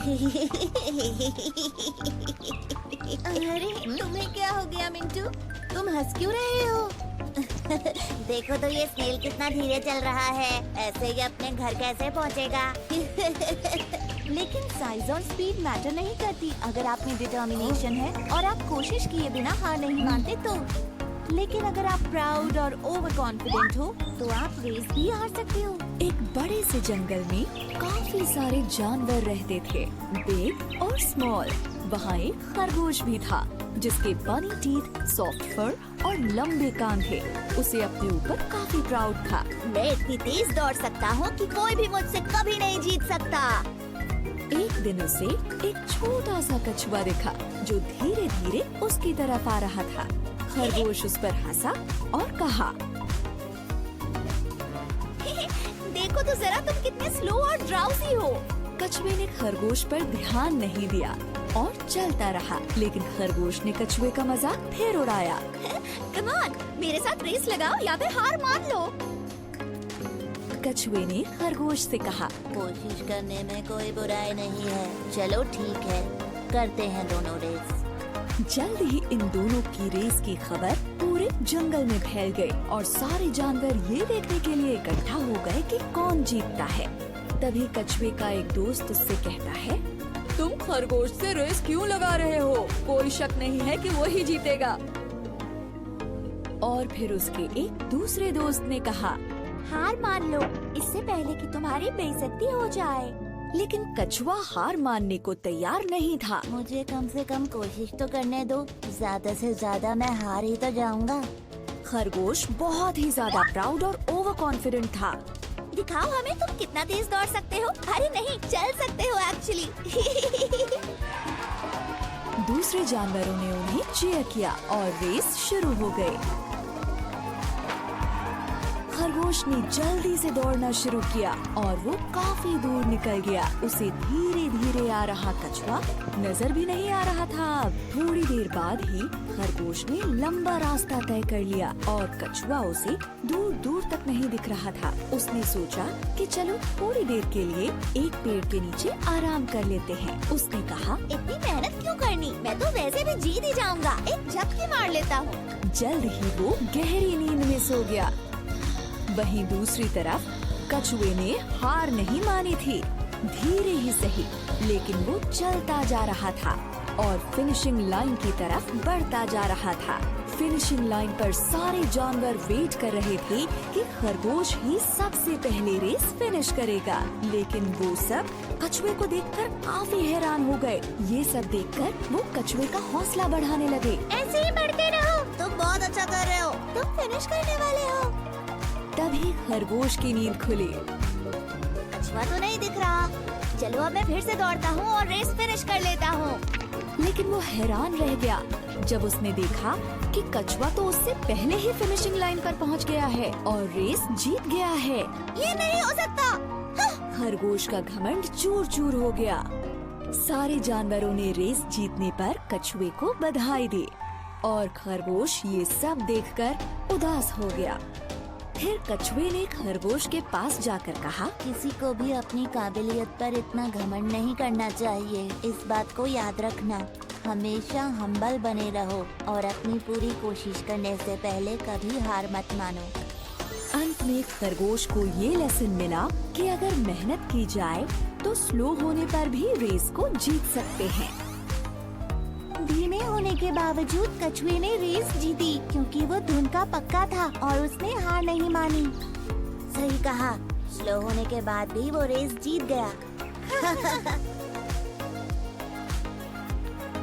अरे तुम्हें क्या हो गया मिंटू? तुम हंस क्यों रहे हो? देखो तो ये स्नेल कितना धीरे चल रहा है। ऐसे ही अपने घर कैसे पहुंचेगा? लेकिन साइज और स्पीड मैटर नहीं करती अगर आप में डिटर्मिनेशन है और आप कोशिश किए बिना हार नहीं मानते तो। लेकिन अगर आप प्राउड और ओवर कॉन्फिडेंट हो तो आप रेस भी हार सकते हो। एक बड़े से जंगल में काफी सारे जानवर रहते थे, बिग और स्मॉल। वहाँ एक खरगोश भी था जिसके बनी टीथ, सॉफ्ट फर और लंबे कान थे। उसे अपने ऊपर काफी प्राउड था। मैं इतनी तेज दौड़ सकता हूँ कि कोई भी मुझसे कभी नहीं जीत सकता। एक दिन उसे एक छोटा सा कछुआ दिखा जो धीरे धीरे उसकी तरफ आ रहा था। खरगोश उस पर हंसा और कहा, देखो तो जरा तुम कितने स्लो और ड्राउजी हो। कछुए ने खरगोश पर ध्यान नहीं दिया और चलता रहा, लेकिन खरगोश ने कछुए का मजाक फिर उड़ाया। कम ऑन, मेरे साथ रेस लगाओ या फिर हार मान लो। कछुए ने खरगोश से कहा, कोशिश करने में कोई बुराई नहीं है। चलो ठीक है, करते हैं दोनों रेस। जल्द ही इन दोनों की रेस की खबर पूरे जंगल में फैल गई और सारे जानवर ये देखने के लिए इकट्ठा हो गए कि कौन जीतता है। तभी कछुए का एक दोस्त उससे कहता है, तुम खरगोश से रेस क्यों लगा रहे हो? कोई शक नहीं है कि वो ही जीतेगा। और फिर उसके एक दूसरे दोस्त ने कहा, हार मान लो इससे पहले कि तुम्हारी बेइज्जती हो जाए। लेकिन कछुआ हार मानने को तैयार नहीं था। मुझे कम से कम कोशिश तो करने दो। ज्यादा से ज्यादा मैं हार ही तो जाऊंगा। खरगोश बहुत ही ज्यादा प्राउड और ओवर कॉन्फिडेंट था। दिखाओ हमें तुम कितना तेज दौड़ सकते हो। अरे नहीं, चल सकते हो एक्चुअली। दूसरे जानवरों ने उन्हें चीयर किया और रेस शुरू हो गई। खरगोश ने जल्दी से दौड़ना शुरू किया और वो काफी दूर निकल गया। उसे धीरे धीरे आ रहा कछुआ नजर भी नहीं आ रहा था। थोड़ी देर बाद ही खरगोश ने लंबा रास्ता तय कर लिया और कछुआ उसे दूर दूर तक नहीं दिख रहा था। उसने सोचा कि चलो थोड़ी देर के लिए एक पेड़ के नीचे आराम कर लेते हैं। उसने कहा, इतनी मेहनत क्यों करनी, मैं तो वैसे भी जीत ही जाऊंगा। एक झपकी मार लेता हूँ। जल्द ही वो गहरी नींद में सो गया। वहीं दूसरी तरफ कछुए ने हार नहीं मानी थी। धीरे ही सही, लेकिन वो चलता जा रहा था और फिनिशिंग लाइन की तरफ बढ़ता जा रहा था। फिनिशिंग लाइन पर सारे जानवर वेट कर रहे थे कि खरगोश ही सबसे पहले रेस फिनिश करेगा। लेकिन वो सब कछुए को देखकर काफी हैरान हो गए। ये सब देखकर वो कछुए का हौसला बढ़ाने लगे। ऐसे ही बढ़ते रहो, तुम बहुत अच्छा कर रहे हो। तुम फिनिश करने वाले हो। तभी खरगोश की नींद खुली। कछुआ तो नहीं दिख रहा। चलो अब मैं फिर से दौड़ता हूँ और रेस फिनिश कर लेता हूँ। लेकिन वो हैरान रह गया जब उसने देखा कि कछुआ तो उससे पहले ही फिनिशिंग लाइन पर पहुंच गया है और रेस जीत गया है। ये नहीं हो सकता। खरगोश का घमंड चूर चूर हो गया। सारे जानवरों ने रेस जीतने पर कछुए को बधाई दी और खरगोश ये सब देखकर उदास हो गया। फिर कछुए ने खरगोश के पास जाकर कहा, किसी को भी अपनी काबिलियत पर इतना घमंड नहीं करना चाहिए। इस बात को याद रखना। हमेशा हम्बल बने रहो और अपनी पूरी कोशिश करने से पहले कभी हार मत मानो। अंत में खरगोश को ये लेसन मिला कि अगर मेहनत की जाए तो स्लो होने पर भी रेस को जीत सकते हैं। धीमे होने के बावजूद कछुए ने रेस जीती क्योंकि वो धुन का पक्का था और उसने हार नहीं मानी। सही कहा, स्लो होने के बाद भी वो रेस जीत गया।